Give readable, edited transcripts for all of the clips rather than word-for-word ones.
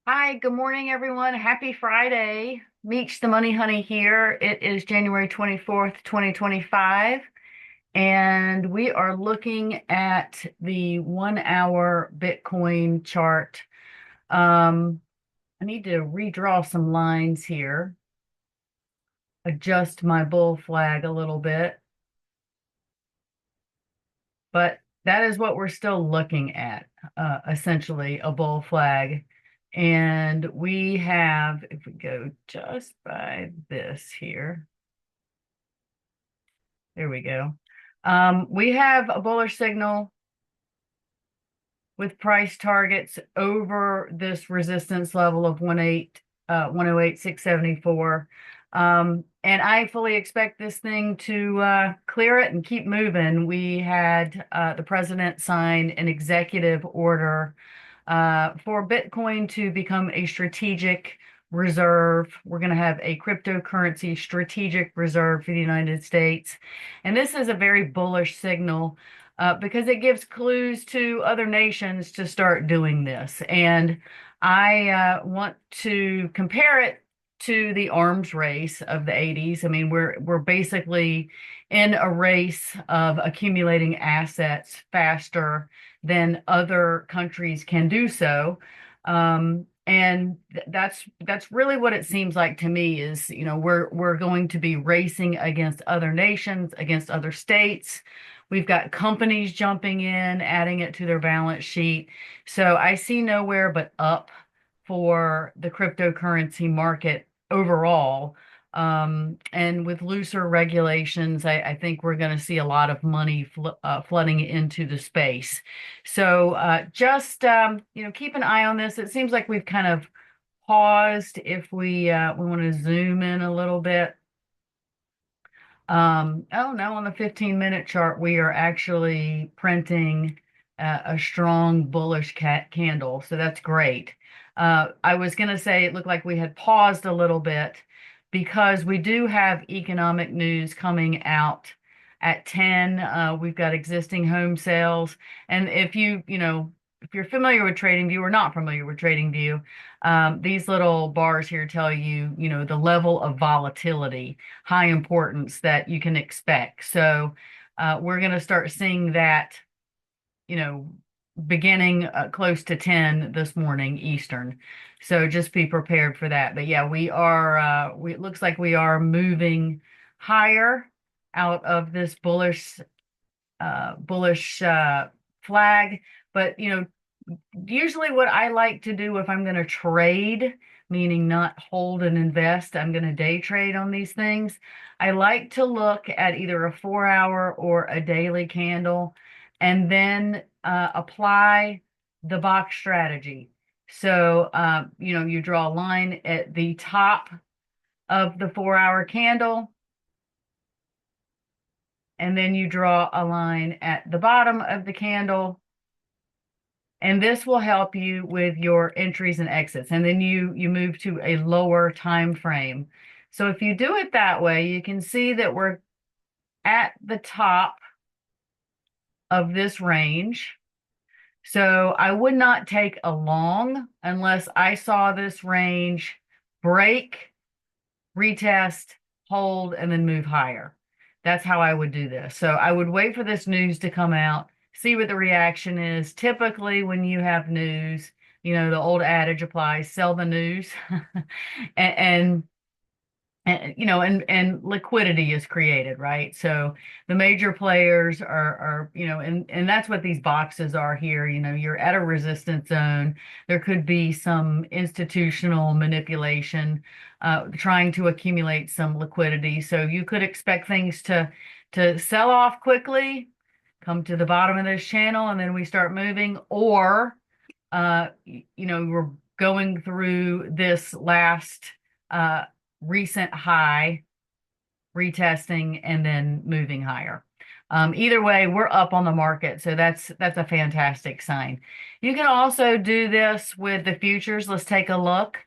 Hi, good morning, everyone. Happy Friday. Meech the Money Honey here. It is January 24th, 2025, and we are looking at the 1 hour Bitcoin chart. I need to redraw some lines here, adjust my bull flag a little bit, but that is what we're still looking at, essentially a bull flag. And we have, if we go just by this here, there we go. We have a bullish signal with price targets over this resistance level of 108,674. And I fully expect this thing to clear it and keep moving. We had the president sign an executive order for Bitcoin to become a strategic reserve. We're going to have a cryptocurrency strategic reserve for the United States. And this is a very bullish signal because it gives clues to other nations to start doing this. And I want to compare it to the arms race of the 80s. I mean, we're basically in a race of accumulating assets faster than other countries can do so. And that's really what it seems like to me is, we're going to be racing against other nations, against other states. We've got companies jumping in, adding it to their balance sheet. So I see nowhere but up for the cryptocurrency market overall. And with looser regulations, I think we're going to see a lot of money flooding into the space. So just keep an eye on this. It seems like we've kind of paused. If we want to zoom in a little bit. Oh, now on the 15-minute chart, we are actually printing a strong bullish candle. So that's great. I was going to say it looked like we had paused a little bit because we do have economic news coming out at 10. We've got existing home sales. And if you're familiar with TradingView or not familiar with TradingView, these little bars here tell you, the level of volatility, high importance that you can expect. So we're going to start seeing that, you know, beginning close to 10 this morning Eastern. So just be prepared for that. But yeah, it looks like we are moving higher out of this bullish flag. But usually what I like to do if I'm going to trade, meaning not hold and invest, I'm going to day trade on these things. I like to look at either a 4 hour or a daily candle and then apply the box strategy. So, you draw a line at the top of the 4 hour candle, and then you draw a line at the bottom of the candle, and this will help you with your entries and exits. And then you move to a lower time frame. So if you do it that way, you can see that we're at the top of this range. So I would not take a long unless I saw this range break, retest, hold, and then move higher. That's how I would do this. So I would wait for this news to come out, see what the reaction is. Typically, when you have news, the old adage applies, sell the news. and and liquidity is created, right? So the major players are and that's what these boxes are here. You're at a resistance zone. There could be some institutional manipulation trying to accumulate some liquidity. So you could expect things to sell off quickly, come to the bottom of this channel, and then we start moving, or we're going through this last recent high, retesting, and then moving higher. Either way, we're up on the market, so that's a fantastic sign. You can also do this with the futures. Let's take a look.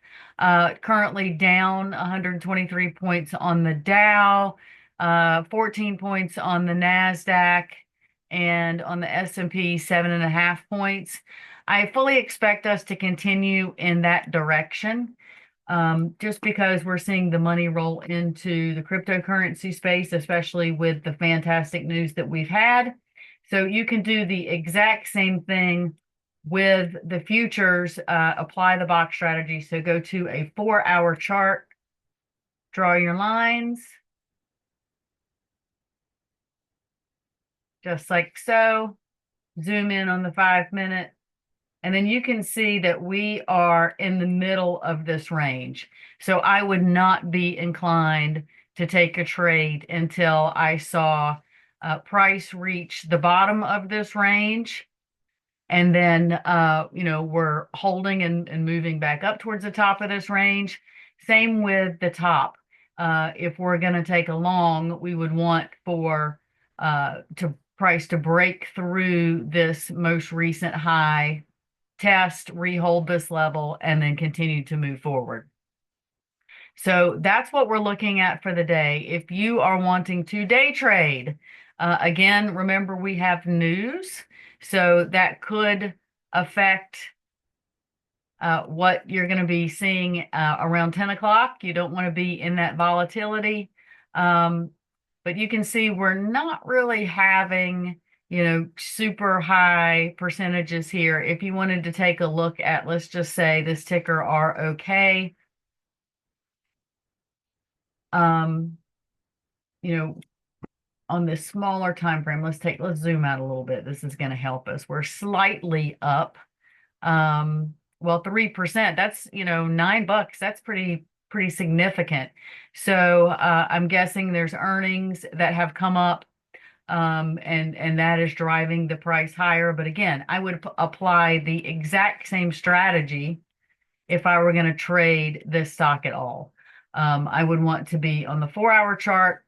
Currently down 123 points on the Dow, 14 points on the NASDAQ, and on the S&P, 7.5 points. I fully expect us to continue in that direction, just because we're seeing the money roll into the cryptocurrency space, especially with the fantastic news that we've had. So you can do the exact same thing with the futures, apply the box strategy. So go to a 4-hour chart, draw your lines, just like so. Zoom in on the 5 minute, and then you can see that we are in the middle of this range. So I would not be inclined to take a trade until I saw price reach the bottom of this range. And then, we're holding and moving back up towards the top of this range. Same with the top. If we're going to take a long, we would want for to price to break through this most recent high, test, rehold this level, and then continue to move forward. So that's what we're looking at for the day. If you are wanting to day trade, again, remember we have news, so that could affect what you're going to be seeing around 10 o'clock. You don't want to be in that volatility. But you can see we're not really having, super high percentages here. If you wanted to take a look at, let's just say this ticker ROK, um, you know, on this smaller time frame, let's zoom out a little bit. This is going to help us. We're slightly up. Well, 3%, that's, $9. That's pretty significant. So I'm guessing there's earnings that have come up, and that is driving the price higher. But again, I would apply the exact same strategy if I were going to trade this stock at all. I would want to be on the 4-hour chart.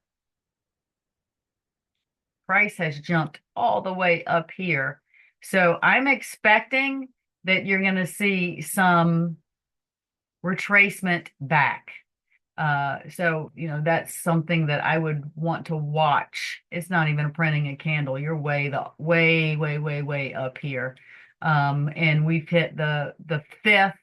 Price has jumped all the way up here. So I'm expecting that you're going to see some retracement back. That's something that I would want to watch. It's not even printing a candle. You're way up here. And we've hit the fifth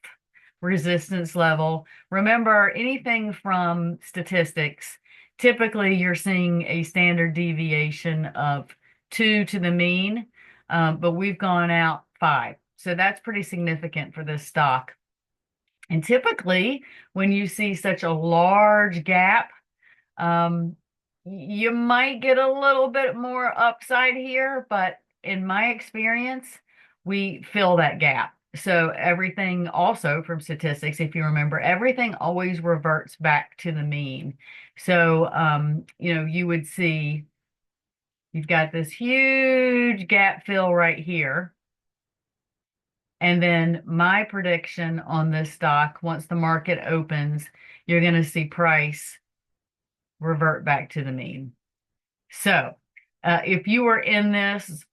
resistance level. Remember, anything from statistics, typically you're seeing a standard deviation of 2 to the mean, but we've gone out 5. So that's pretty significant for this stock. And typically, when you see such a large gap, you might get a little bit more upside here, but in my experience, we fill that gap. So everything also from statistics, if you remember, everything always reverts back to the mean. So, you would see you've got this huge gap fill right here. And then my prediction on this stock, once the market opens, you're going to see price revert back to the mean. So if you were in this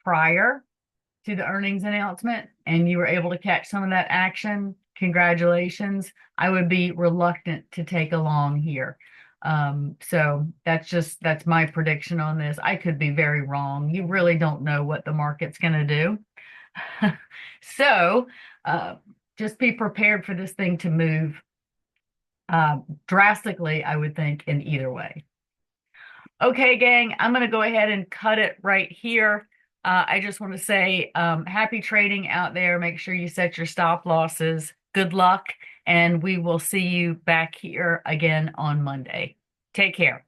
prior to the earnings announcement and you were able to catch some of that action, congratulations. I would be reluctant to take a long here. So that's my prediction on this. I could be very wrong. You really don't know what the market's going to do. So just be prepared for this thing to move drastically, I would think, in either way. Okay, gang, I'm going to go ahead and cut it right here. I just want to say happy trading out there. Make sure you set your stop losses. Good luck, and we will see you back here again on Monday. Take care.